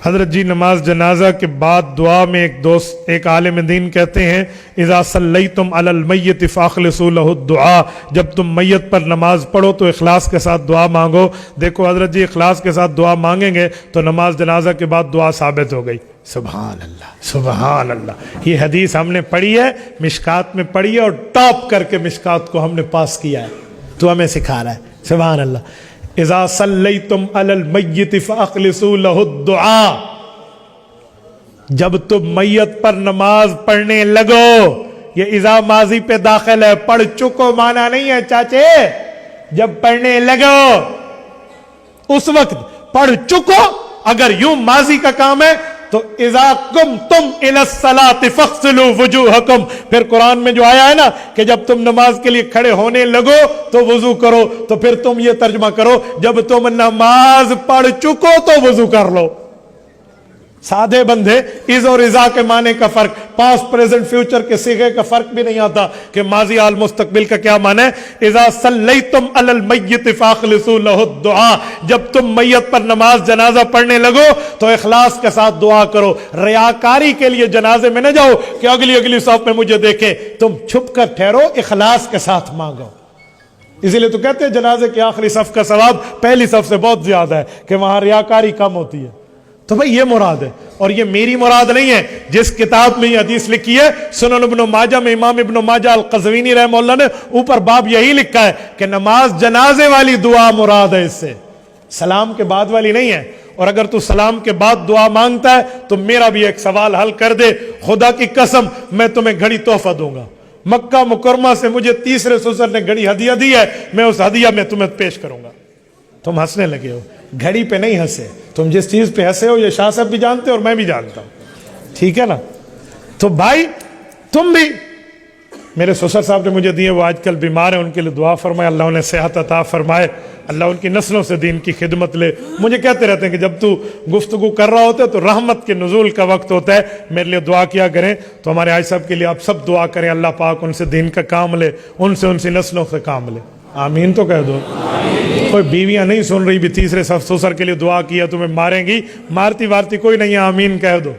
حضرت جی نماز جنازہ کے بعد دعا میں ایک عالم دین کہتے ہیں اذا صلیتم علی المیت فاخلصوا له الدعاء، جب تم میت پر نماز پڑھو تو اخلاص کے ساتھ دعا مانگو۔ دیکھو حضرت جی اخلاص کے ساتھ دعا مانگیں گے تو نماز جنازہ کے بعد دعا ثابت ہو گئی۔ سبحان اللہ سبحان اللہ، یہ حدیث ہم نے پڑھی ہے، مشکات میں پڑھی ہے، اور ٹاپ کر کے مشکات کو ہم نے پاس کیا ہے، تو ہمیں سکھا رہا ہے۔ سبحان اللہ۔ اذا صلیتم علی المیت فاخلصوا له الدعاء، جب تم میت پر نماز پڑھنے لگو، یہ اذا ماضی پہ داخل ہے، پڑھ چکو مانا نہیں ہے چاچے، جب پڑھنے لگو اس وقت پڑھ چکو۔ اگر یوں ماضی کا کام ہے تو اذا قمتم الی الصلاۃ فاغسلوا وجوہکم، پھر قرآن میں جو آیا ہے نا کہ جب تم نماز کے لیے کھڑے ہونے لگو تو وضو کرو، تو پھر تم یہ ترجمہ کرو جب تم نماز پڑھ چکو تو وضو کر لو۔ سادے بندے از اور اذا کے معنی کا فرق، پاسٹ پریزنٹ فیوچر کے صیغے کا فرق بھی نہیں آتا کہ ماضی حال مستقبل کا کیا معنی ہے۔ اذا صلیتم علی المیت فاخلصوا له الدعاء، جب تم میت پر نماز جنازہ پڑھنے لگو تو اخلاص کے ساتھ دعا کرو۔ ریاکاری کے لیے جنازے میں نہ جاؤ کہ اگلی صف میں مجھے دیکھے، تم چھپ کر ٹھہرو، اخلاص کے ساتھ مانگو۔ اسی لیے تو کہتے ہیں جنازے کی آخری صف کا ثواب پہلی صف سے بہت زیادہ ہے کہ وہاں ریاکاری کم ہوتی ہے۔ تو بھئی یہ مراد ہے، اور یہ میری مراد نہیں ہے، جس کتاب میں یہ حدیث لکھی ہے سنن ابن ماجہ میں امام ابن ماجہ القزوینی رحمہ اللہ نے اوپر باب یہی لکھا ہے کہ نماز جنازے والی دعا مراد ہے، اس سے سلام کے بعد والی نہیں ہے۔ اور اگر تو سلام کے بعد دعا مانگتا ہے تو میرا بھی ایک سوال حل کر دے، خدا کی قسم میں تمہیں گھڑی تحفہ دوں گا، مکہ مکرمہ سے مجھے تیسرے سسر نے گھڑی ہدیہ دی ہے، میں اس ہدیہ میں تمہیں پیش کروں گا۔ تم ہنسنے لگے ہو، گھڑی پہ نہیں ہنسے، تم جس چیز پہ ہنسے ہو یہ شاہ صاحب بھی جانتے اور میں بھی جانتا ہوں، ٹھیک ہے نا؟ تو بھائی تم بھی، میرے سسر صاحب نے مجھے دیے، وہ آج کل بیمار ہیں، ان کے لیے دعا فرمائے، اللہ انہیں صحت عطا فرمائے، اللہ ان کی نسلوں سے دین کی خدمت لے۔ مجھے کہتے رہتے ہیں کہ جب تو گفتگو کر رہا ہوتا ہے تو رحمت کے نزول کا وقت ہوتا ہے، میرے لیے دعا کیا کریں۔ تو ہمارے آج صاحب کے لیے آپ سب دعا کریں، اللہ پاک ان سے دین کا کام لے، ان سے نسلوں سے کام لے۔ آمین تو کہہ دو۔ کوئی بیویاں نہیں سن رہی بھی تیسرے صف سسر کے لیے دعا کیا تمہیں ماریں گی، مارتی وارتی کوئی نہیں ہے، آمین کہہ دو۔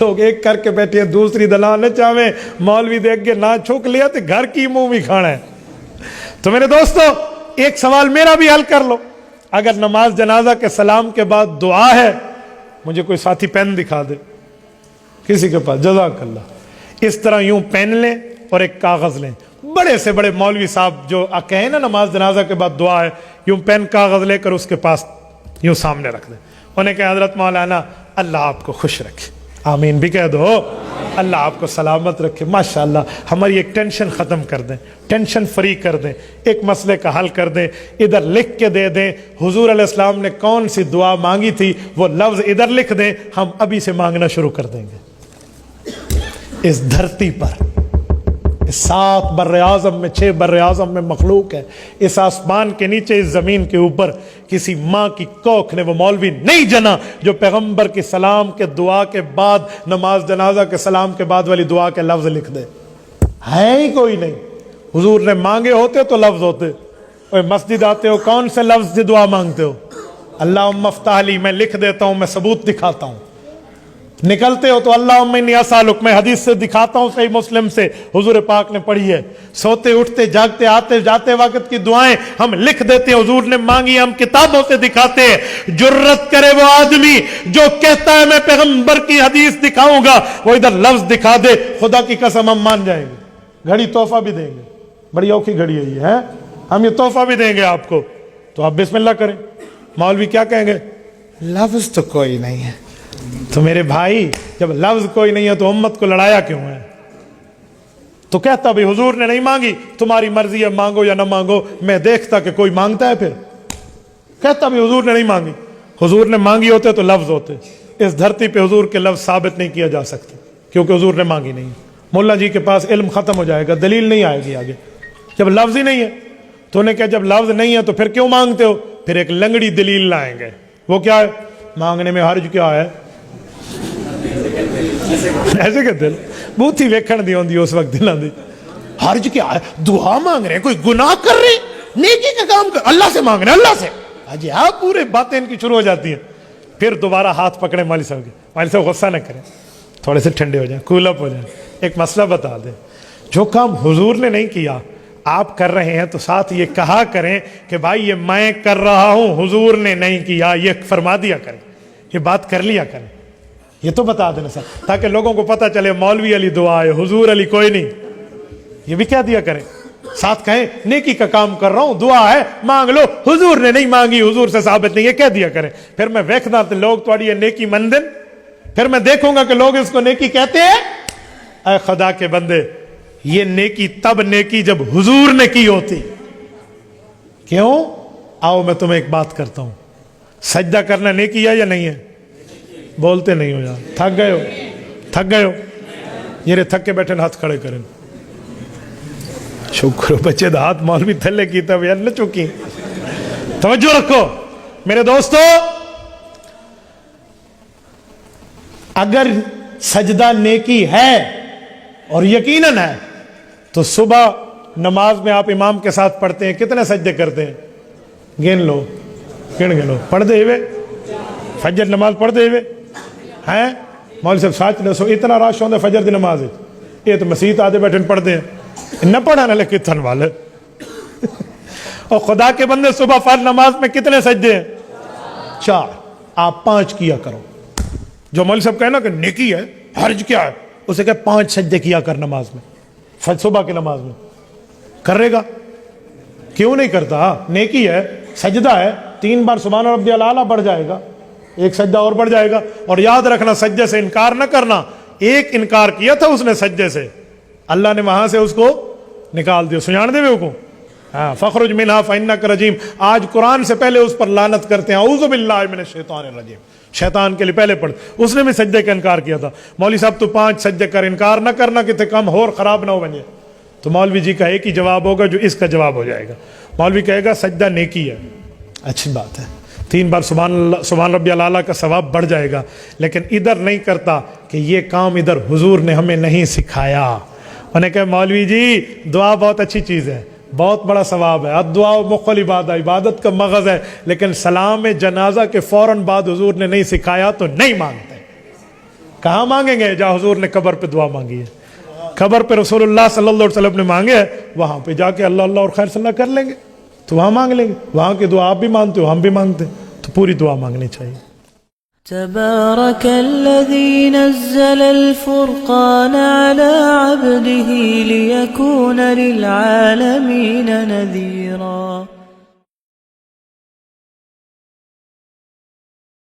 لوگ ایک کر کے بیٹھے ہیں، دوسری دلال نہ چاہویں، مولوی دیکھ کے نہ چھک لیا تو گھر کی منہ بھی کھانا ہے۔ تو میرے دوستو ایک سوال میرا بھی حل کر لو، اگر نماز جنازہ کے سلام کے بعد دعا ہے، مجھے کوئی ساتھی پین دکھا دے کسی کے پاس، جزاک اللہ۔ اس طرح یوں پین لیں اور ایک کاغذ لیں، بڑے سے بڑے مولوی صاحب جو کہیں نا نماز جنازہ کے بعد دعا ہے، یوں پین کاغذ لے کر اس کے پاس یوں سامنے رکھ دیں، انہیں کہیں حضرت مولانا اللہ آپ کو خوش رکھے، آمین بھی کہہ دو، اللہ آپ کو سلامت رکھے، ماشاءاللہ ہماری ایک ٹینشن ختم کر دیں، ٹینشن فری کر دیں، ایک مسئلے کا حل کر دیں، ادھر لکھ کے دے دیں حضور علیہ السلام نے کون سی دعا مانگی تھی، وہ لفظ ادھر لکھ دیں، ہم ابھی سے مانگنا شروع کر دیں گے۔ اس دھرتی پر 7 بر اعظم میں 6 بر اعظم میں مخلوق ہے، اس آسمان کے نیچے اس زمین کے اوپر کسی ماں کی کوکھ نے وہ مولوی نہیں جنا جو پیغمبر کی سلام کے دعا کے بعد نماز جنازہ کے سلام کے بعد والی دعا کے لفظ لکھ دے، ہے ہی کوئی نہیں۔ حضور نے مانگے ہوتے تو لفظ ہوتے، اور مسجد آتے ہو کون سے لفظ سے دعا مانگتے ہو؟ اللہم افتح لی، میں لکھ دیتا ہوں، میں ثبوت دکھاتا ہوں۔ نکلتے ہو تو اللہم انی اسالک، میں حدیث سے دکھاتا ہوں، صحیح مسلم سے حضور پاک نے پڑھی ہے، سوتے اٹھتے جاگتے آتے جاتے وقت کی دعائیں ہم لکھ دیتے ہیں، حضور نے مانگی ہم کتابوں سے دکھاتے ہیں۔ جرت کرے وہ آدمی جو کہتا ہے میں پیغمبر کی حدیث دکھاؤں گا، وہ ادھر لفظ دکھا دے، خدا کی قسم ہم مان جائیں گے، گھڑی تحفہ بھی دیں گے، بڑی اوکھی گھڑی ہے یہ، ہم یہ تحفہ بھی دیں گے آپ کو، تو آپ بسم اللہ کریں۔ مولوی کیا کہیں گے؟ لفظ تو کوئی نہیں ہے۔ تو میرے بھائی جب لفظ کوئی نہیں ہے تو امت کو لڑایا کیوں ہے؟ تو کہتا بھی حضور نے نہیں مانگی، تمہاری مرضی ہے مانگو یا نہ مانگو، میں دیکھتا کہ کوئی مانگتا ہے، پھر کہتا بھی حضور نے نہیں مانگی، حضور نے مانگی ہوتے تو لفظ ہوتے۔ اس دھرتی پہ حضور کے لفظ ثابت نہیں کیا جا سکتے کیونکہ حضور نے مانگی نہیں۔ مولا جی کے پاس علم ختم ہو جائے گا، دلیل نہیں آئے گی آگے، جب لفظ ہی نہیں ہے تو انہیں کہا جب لفظ نہیں ہے تو پھر کیوں مانگتے ہو؟ پھر ایک لنگڑی دلیل لائیں گے، وہ کیا ہے؟ مانگنے میں حرج کیا ہے؟ ایسے کہتے ہیں بہت ہی ویکھن دی ہوندی اس وقت دلاں دی، حرج کیا ہے؟ دعا مانگ رہے ہیں، کوئی گناہ کر رہے ہیں، نیکی کا کام کر، اللہ سے مانگ رہے ہیں، اللہ سے، جی ہاں، پورے باتیں ان کی شروع ہو جاتی ہیں۔ پھر دوبارہ ہاتھ پکڑے مولوی صاحب کے. مولوی صاحب غصہ نہ کریں, تھوڑے سے ٹھنڈے ہو جائیں, کول اپ ہو جائیں. ایک مسئلہ بتا دیں, جو کام حضور نے نہیں کیا آپ کر رہے ہیں تو ساتھ یہ کہا کریں کہ بھائی یہ میں کر رہا ہوں, حضور نے نہیں کیا, یہ فرما دیا کریں, یہ بات کر لیا کریں. یہ تو بتا دینا سر, تاکہ لوگوں کو پتہ چلے مولوی علی دعا ہے, حضور علی کوئی نہیں. یہ بھی کہہ دیا کریں, ساتھ کہیں نیکی کا کام کر رہا ہوں, دعا ہے مانگ لو, حضور نے نہیں مانگی, حضور سے ثابت نہیں, یہ کہہ دیا کریں. پھر میں ویکھنا لوگ تھوڑی یہ نیکی مندن, پھر میں دیکھوں گا کہ لوگ اس کو نیکی کہتے ہیں. اے خدا کے بندے, یہ نیکی تب نیکی جب حضور نے کی ہوتی. کیوں؟ آؤ میں تمہیں ایک بات کرتا ہوں, سجدہ کرنا نیکی ہے یا نہیں ہے؟ بولتے نہیں ہو یار, تھک گئے ہو, تھک گئے ہو. یہ تھک کے بیٹھے ہاتھ کھڑے کریں. شکر ہو بچے دا ہاتھ مولوی تھلے کی تب یار نہ چکی. توجہ رکھو میرے دوستو, اگر سجدہ نیکی ہے اور یقیناً ہے تو صبح نماز میں آپ امام کے ساتھ پڑھتے ہیں, کتنے سجدے کرتے ہیں؟ گن لو, گن لو. پڑھ دے ہوئے فجر نماز پڑھ دے ہوئے ہیں مولوی صاحب ساتھ دسو اتنا رش ہوتا فجر دی نماز, یہ تو مسیت آدھے بیٹھے پڑھتے ہیں, نہ پڑھانا لے کتن والے. اور خدا کے بندے صبح فرض نماز میں کتنے سجدے ہیں؟ 4. آپ 5 کیا کرو. جو مولوی صاحب کہنا کہ نیکی ہے, حرج کیا ہے, اسے کہ 5 سجدے کیا کر نماز میں, صبح کی نماز میں. کرے گا؟ کیوں نہیں کرتا؟ نیکی ہے, سجدہ ہے, 3 بار سبحان ربی الاعلیٰ بڑھ جائے گا, ایک سجدہ اور بڑھ جائے گا. اور یاد رکھنا سجدے سے انکار نہ کرنا. ایک انکار کیا تھا اس نے سجدے سے, اللہ نے وہاں سے اس کو نکال دیا. سجان دے ہوئے کو ہاں, فخرج منہا فإنک رجیم. آج قرآن سے پہلے اس پر لعنت کرتے ہیں, اعوذ باللہ من الشیطان الرجیم. شیطان کے لیے پہلے پڑھ, اس نے بھی سجدے کا انکار کیا تھا. مولوی صاحب تو 5 سجدے کر, انکار نہ کرنا کہ کم اور خراب نہ ہو بنے. تو مولوی جی کا ایک ہی جواب ہوگا جو اس کا جواب ہو جائے گا. مولوی کہے گا سجدہ نیکی ہے, اچھی بات ہے, 3 بار سبحان ربی الاعلیٰ کا ثواب بڑھ جائے گا, لیکن ادھر نہیں کرتا کہ یہ کام ادھر حضور نے ہمیں نہیں سکھایا. انہیں کہا مولوی جی دعا بہت اچھی چیز ہے, بہت بڑا ثواب ہے, دعا مخ العبادہ, عبادت کا مغز ہے, لیکن سلام جنازہ کے فوراً بعد حضور نے نہیں سکھایا تو نہیں مانگتے. کہاں مانگیں گے جہاں حضور نے قبر پہ دعا مانگی ہے؟ قبر پہ رسول اللہ صلی اللہ علیہ وسلم نے مانگے ہے, وہاں پہ جا کے اللہ اللہ اور خیر صلی اللہ کر لیں گے, تو وہاں مانگ لیں گے. وہاں کی دعا آپ بھی مانتے ہو, ہم بھی مانگتے, تو پوری دعا مانگنی چاہیے. تبارك الذي نزل الفرقان على عبده ليكون للعالمين نذيرا.